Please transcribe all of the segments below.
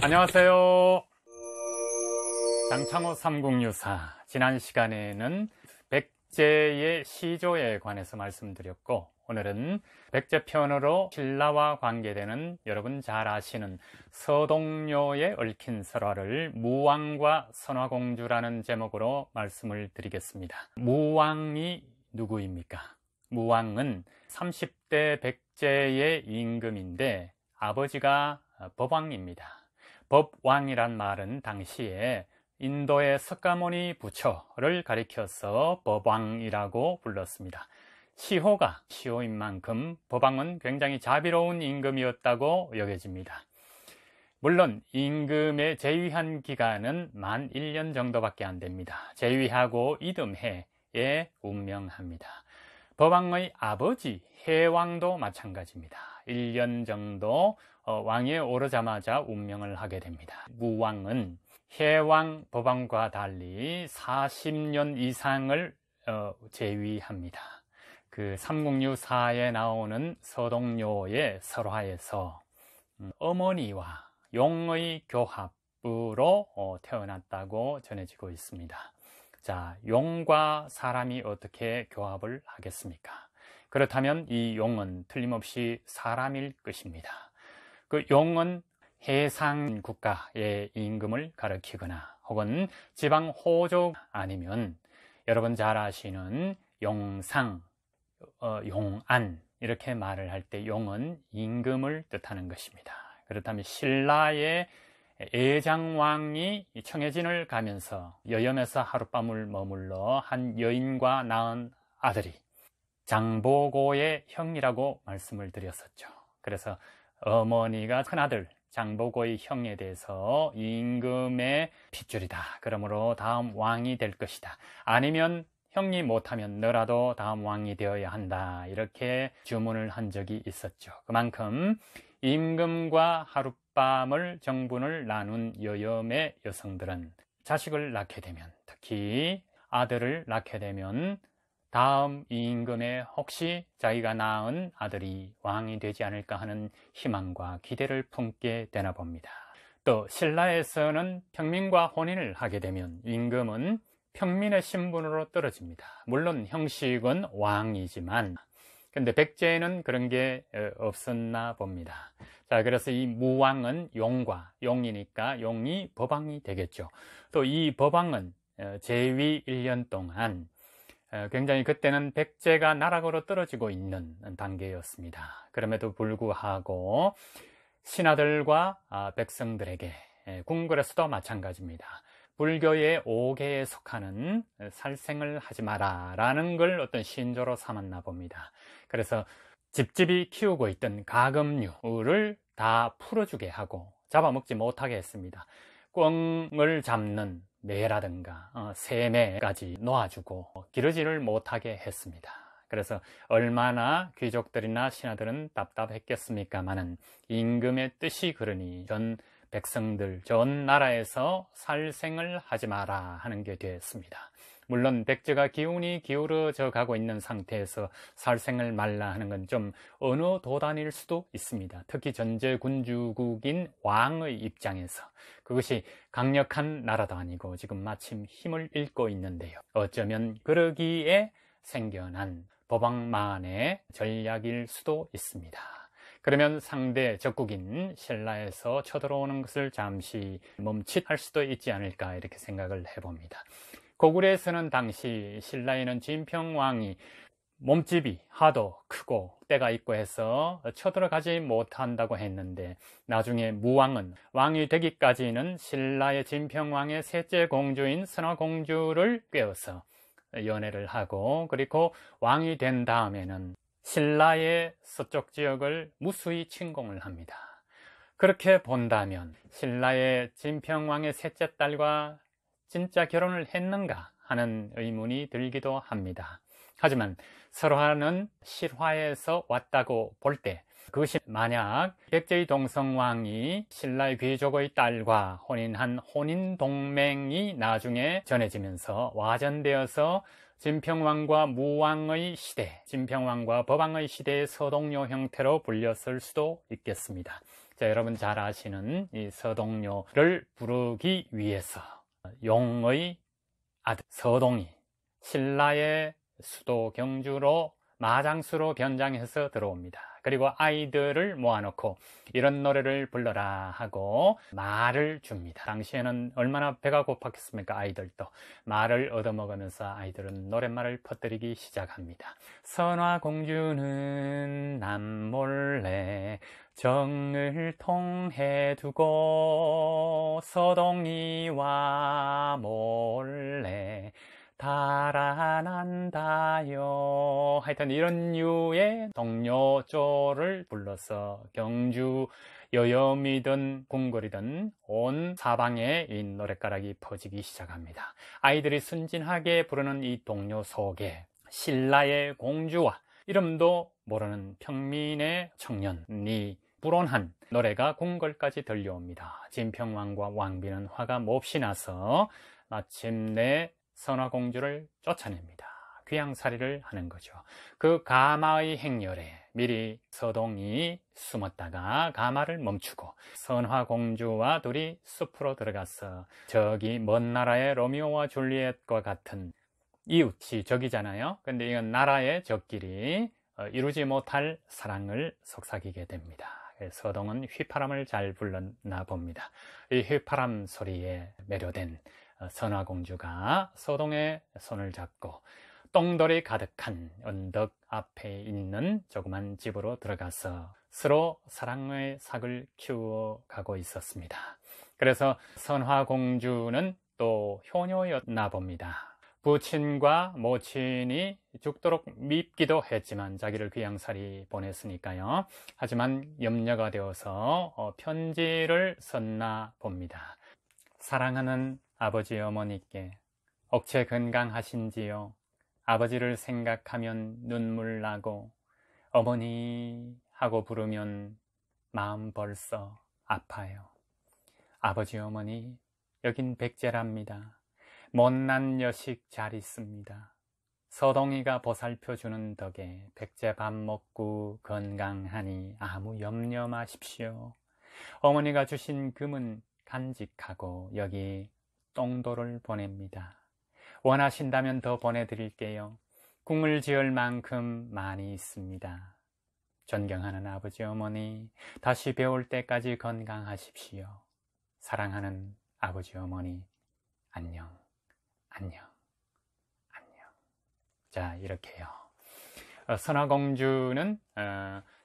안녕하세요. 장창호 삼국유사. 지난 시간에는 백제의 시조에 관해서 말씀드렸고, 오늘은 백제편으로 신라와 관계되는 여러분 잘 아시는 서동요에 얽힌 설화를 무왕과 선화공주라는 제목으로 말씀을 드리겠습니다. 무왕이 누구입니까? 무왕은 30대 백제의 임금인데 아버지가 법왕입니다. 법왕이란 말은 당시에 인도의 석가모니 부처를 가리켜서 법왕이라고 불렀습니다. 시호가 시호인 만큼 법왕은 굉장히 자비로운 임금이었다고 여겨집니다. 물론 임금의 재위한 기간은 만 1년 정도밖에 안 됩니다. 재위하고 이듬해에 운명합니다. 법왕의 아버지 해왕도 마찬가지입니다. 1년 정도 왕위에 오르자마자 운명을 하게 됩니다. 무왕은 해왕 법왕과 달리 40년 이상을 재위합니다. 그 삼국유사에 나오는 서동요의 설화에서 어머니와 용의 교합으로 태어났다고 전해지고 있습니다. 자, 용과 사람이 어떻게 교합을 하겠습니까? 그렇다면 이 용은 틀림없이 사람일 것입니다. 그 용은 해상 국가의 임금을 가리키거나 혹은 지방 호족 아니면 여러분 잘 아시는 용상, 용안 이렇게 말을 할 때 용은 임금을 뜻하는 것입니다. 그렇다면 신라의 애장왕이 청해진을 가면서 여염에서 하룻밤을 머물러 한 여인과 낳은 아들이 장보고의 형이라고 말씀을 드렸었죠. 그래서 어머니가 큰아들 장보고의 형에 대해서 임금의 핏줄이다. 그러므로 다음 왕이 될 것이다. 아니면 형이 못하면 너라도 다음 왕이 되어야 한다. 이렇게 주문을 한 적이 있었죠. 그만큼 임금과 하룻밤을 정분을 나눈 여염의 여성들은 자식을 낳게 되면, 특히 아들을 낳게 되면 다음 임금에 혹시 자기가 낳은 아들이 왕이 되지 않을까 하는 희망과 기대를 품게 되나 봅니다. 또 신라에서는 평민과 혼인을 하게 되면 임금은 평민의 신분으로 떨어집니다. 물론 형식은 왕이지만 근데 백제에는 그런 게 없었나 봅니다. 자, 그래서 이 무왕은 용이니까 용이 법왕이 되겠죠. 또 이 법왕은 재위 1년 동안 굉장히 그때는 백제가 나락으로 떨어지고 있는 단계였습니다. 그럼에도 불구하고 신하들과 백성들에게 궁궐에서도 마찬가지입니다. 불교의 5계에 속하는 살생을 하지 마라 라는 걸 어떤 신조로 삼았나 봅니다. 그래서 집집이 키우고 있던 가금류를 다 풀어주게 하고 잡아먹지 못하게 했습니다. 꿩을 잡는 매라든가 새매까지 놓아주고 기르지를 못하게 했습니다. 그래서 얼마나 귀족들이나 신하들은 답답했겠습니까마는 임금의 뜻이 그러니 전 백성들, 전 나라에서 살생을 하지 마라 하는 게 되었습니다. 물론 백제가 기운이 기울어져 가고 있는 상태에서 살생을 말라 하는 건 좀 어느 도단일 수도 있습니다. 특히 전제군주국인 왕의 입장에서 그것이 강력한 나라도 아니고 지금 마침 힘을 잃고 있는데요. 어쩌면 그러기에 생겨난 법왕만의 전략일 수도 있습니다. 그러면 상대 적국인 신라에서 쳐들어오는 것을 잠시 멈칫할 수도 있지 않을까 이렇게 생각을 해봅니다. 고구려에서는 당시 신라에는 진평왕이 몸집이 하도 크고 때가 있고 해서 쳐들어가지 못한다고 했는데 나중에 무왕은 왕이 되기까지는 신라의 진평왕의 셋째 공주인 선화공주를 꿰어서 연애를 하고 그리고 왕이 된 다음에는 신라의 서쪽 지역을 무수히 침공을 합니다. 그렇게 본다면 신라의 진평왕의 셋째 딸과 진짜 결혼을 했는가 하는 의문이 들기도 합니다. 하지만 설화는 실화에서 왔다고 볼 때 그것이 만약 백제의 동성왕이 신라의 귀족의 딸과 혼인한 혼인동맹이 나중에 전해지면서 와전되어서 진평왕과 무왕의 시대, 진평왕과 법왕의 시대의 서동요 형태로 불렸을 수도 있겠습니다. 자, 여러분 잘 아시는 이 서동요를 부르기 위해서 용의 아들 서동이 신라의 수도 경주로 마장수로 변장해서 들어옵니다. 그리고 아이들을 모아놓고 이런 노래를 불러라 하고 말을 줍니다. 당시에는 얼마나 배가 고팠겠습니까? 아이들도 말을 얻어먹으면서 아이들은 노랫말을 퍼뜨리기 시작합니다. 선화공주는 남몰래 정을 통해 두고 서동이와 몰래 달아난다요. 하여튼 이런 류의 동요조를 불러서 경주 여염이든 궁궐이든 온 사방에 이 노랫가락이 퍼지기 시작합니다. 아이들이 순진하게 부르는 이 동요 속에 신라의 공주와 이름도 모르는 평민의 청년이 불온한 노래가 궁궐까지 들려옵니다. 진평왕과 왕비는 화가 몹시 나서 마침내 선화공주를 쫓아냅니다. 귀양살이를 하는 거죠. 그 가마의 행렬에 미리 서동이 숨었다가 가마를 멈추고 선화공주와 둘이 숲으로 들어가서 저기 먼 나라의 로미오와 줄리엣과 같은 이웃이 적이잖아요. 근데 이건 나라의 적끼리 이루지 못할 사랑을 속삭이게 됩니다. 서동은 휘파람을 잘 불렀나 봅니다. 이 휘파람 소리에 매료된 선화공주가 서동의 손을 잡고 똥돌이 가득한 언덕 앞에 있는 조그만 집으로 들어가서 서로 사랑의 삭을 키워가고 있었습니다. 그래서 선화공주는 또 효녀였나 봅니다. 부친과 모친이 죽도록 밉기도 했지만 자기를 귀양살이 보냈으니까요. 하지만 염려가 되어서 편지를 썼나 봅니다. 사랑하는 아버지 어머니께 억체 건강하신지요? 아버지를 생각하면 눈물 나고 어머니 하고 부르면 마음 벌써 아파요. 아버지 어머니 여긴 백제랍니다. 못난 여식 잘 있습니다. 서동이가 보살펴주는 덕에 백제 밥 먹고 건강하니 아무 염려 마십시오. 어머니가 주신 금은 간직하고 여기 똥돌을 보냅니다. 원하신다면 더 보내드릴게요. 궁을 지을 만큼 많이 있습니다. 존경하는 아버지 어머니, 다시 배울 때까지 건강하십시오. 사랑하는 아버지 어머니, 안녕, 안녕, 안녕. 자, 이렇게요. 선화공주는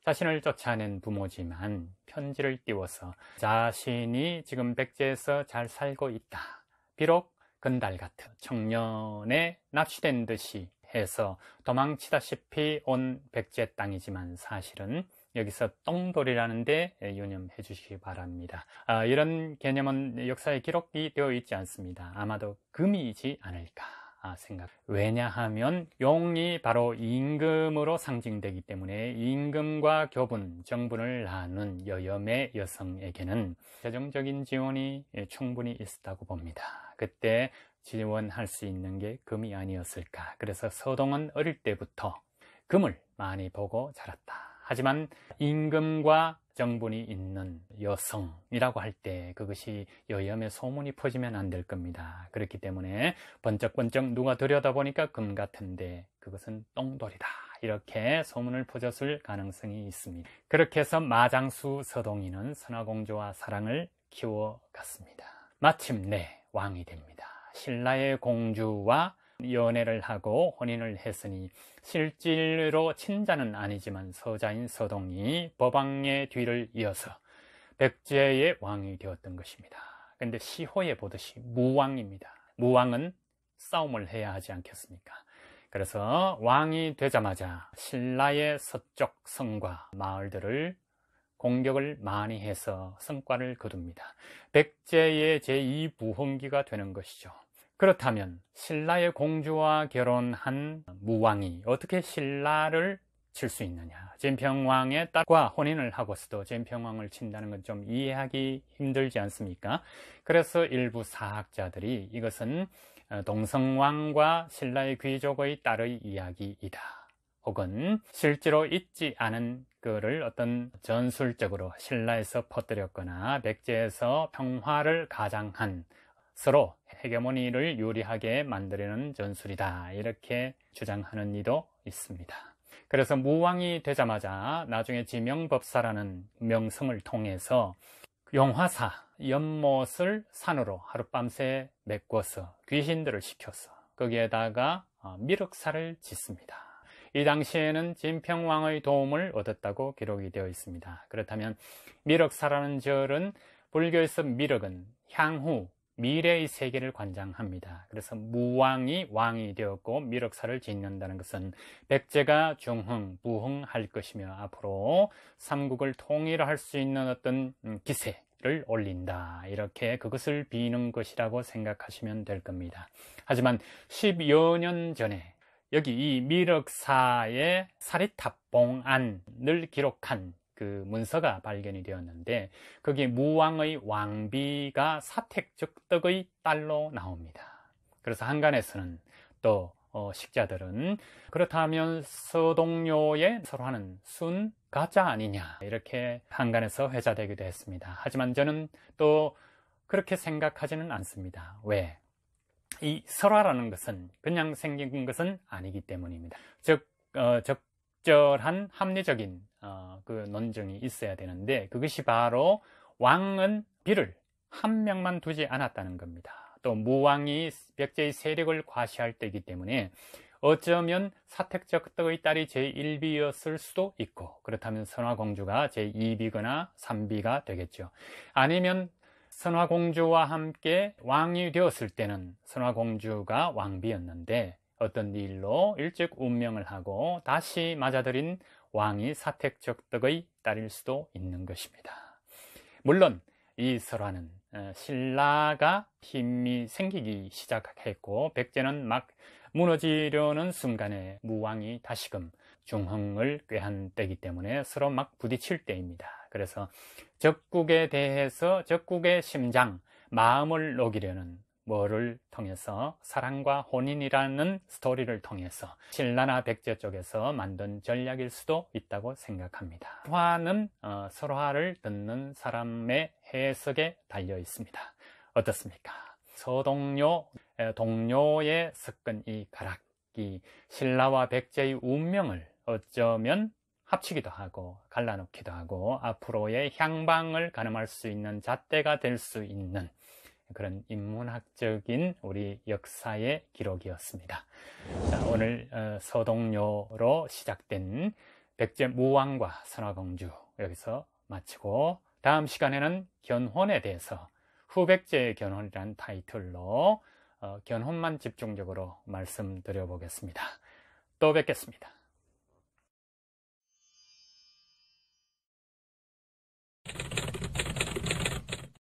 자신을 쫓아낸 부모지만 편지를 띄워서 자신이 지금 백제에서 잘 살고 있다. 비록 건달 같은 청년에 납치된 듯이 해서 도망치다시피 온 백제 땅이지만 사실은 여기서 똥돌이라는 데 유념해 주시기 바랍니다. 이런 개념은 역사에 기록이 되어 있지 않습니다. 아마도 금이지 않을까 생각. 왜냐하면 용이 바로 임금으로 상징되기 때문에 임금과 교분, 정분을 나눈 여염의 여성에게는 재정적인 지원이 충분히 있었다고 봅니다. 그때 지원할 수 있는 게 금이 아니었을까. 그래서 서동은 어릴 때부터 금을 많이 보고 자랐다. 하지만 임금과 정분이 있는 여성이라고 할 때 그것이 여염의 소문이 퍼지면 안 될 겁니다. 그렇기 때문에 번쩍번쩍 누가 들여다보니까 금 같은데 그것은 똥돌이다. 이렇게 소문을 퍼졌을 가능성이 있습니다. 그렇게 해서 마장수 서동이는 선화공주와 사랑을 키워갔습니다. 마침내 왕이 됩니다. 신라의 공주와 연애를 하고 혼인을 했으니 실질로 친자는 아니지만 서자인 서동이 법왕의 뒤를 이어서 백제의 왕이 되었던 것입니다. 그런데 시호에 보듯이 무왕입니다. 무왕은 싸움을 해야 하지 않겠습니까? 그래서 왕이 되자마자 신라의 서쪽 성과 마을들을 공격을 많이 해서 성과를 거둡니다. 백제의 제2부흥기가 되는 것이죠. 그렇다면 신라의 공주와 결혼한 무왕이 어떻게 신라를 칠 수 있느냐? 진평왕의 딸과 혼인을 하고서도 진평왕을 친다는 건 좀 이해하기 힘들지 않습니까? 그래서 일부 사학자들이 이것은 동성왕과 신라의 귀족의 딸의 이야기이다. 혹은 실제로 있지 않은 그를 어떤 전술적으로 신라에서 퍼뜨렸거나 백제에서 평화를 가장한 서로 헤게모니를 유리하게 만들려는 전술이다. 이렇게 주장하는 이도 있습니다. 그래서 무왕이 되자마자 나중에 지명법사라는 명성을 통해서 용화사, 연못을 산으로 하룻밤새 메꿔서 귀신들을 시켜서 거기에다가 미륵사를 짓습니다. 이 당시에는 진평왕의 도움을 얻었다고 기록이 되어 있습니다. 그렇다면 미륵사라는 절은 불교에서 미륵은 향후 미래의 세계를 관장합니다. 그래서 무왕이 왕이 되었고 미륵사를 짓는다는 것은 백제가 중흥, 부흥할 것이며 앞으로 삼국을 통일할 수 있는 어떤 기세를 올린다. 이렇게 그것을 비는 것이라고 생각하시면 될 겁니다. 하지만 10여 년 전에 여기 이 미륵사의 사리탑봉안을 기록한 그 문서가 발견이 되었는데 거기에 무왕의 왕비가 사택적덕의 딸로 나옵니다. 그래서 한간에서는 또 식자들은 그렇다면 서동료의 설화는 순 가짜 아니냐 이렇게 한간에서 회자되기도 했습니다. 하지만 저는 또 그렇게 생각하지는 않습니다. 왜? 이 설화라는 것은 그냥 생긴 것은 아니기 때문입니다. 즉 적절한 합리적인 그 논증이 있어야 되는데 그것이 바로 왕은 비를 한 명만 두지 않았다는 겁니다. 또 무왕이 백제의 세력을 과시할 때이기 때문에 어쩌면 사택적덕의 딸이 제1비였을 수도 있고 그렇다면 선화공주가 제2비거나 3비가 되겠죠. 아니면 선화공주와 함께 왕이 되었을 때는 선화공주가 왕비였는데 어떤 일로 일찍 운명을 하고 다시 맞아들인 왕이 사택적덕의 딸일 수도 있는 것입니다. 물론 이 설화는 신라가 힘이 생기기 시작했고 백제는 막 무너지려는 순간에 무왕이 다시금 중흥을 꾀한 때이기 때문에 서로 막 부딪힐 때입니다. 그래서 적국에 대해서 적국의 심장, 마음을 녹이려는 뭐를 통해서 사랑과 혼인이라는 스토리를 통해서 신라나 백제 쪽에서 만든 전략일 수도 있다고 생각합니다. 설화는 설화를 듣는 사람의 해석에 달려 있습니다. 어떻습니까? 서동료, 동료에 섞은 이 가락이 신라와 백제의 운명을 어쩌면 합치기도 하고 갈라놓기도 하고 앞으로의 향방을 가늠할 수 있는 잣대가 될 수 있는 그런 인문학적인 우리 역사의 기록이었습니다. 자, 오늘 서동료로 시작된 백제 무왕과 선화공주 여기서 마치고 다음 시간에는 견혼에 대해서 후백제의 견혼이라는 타이틀로 견혼만 집중적으로 말씀드려 보겠습니다. 또 뵙겠습니다.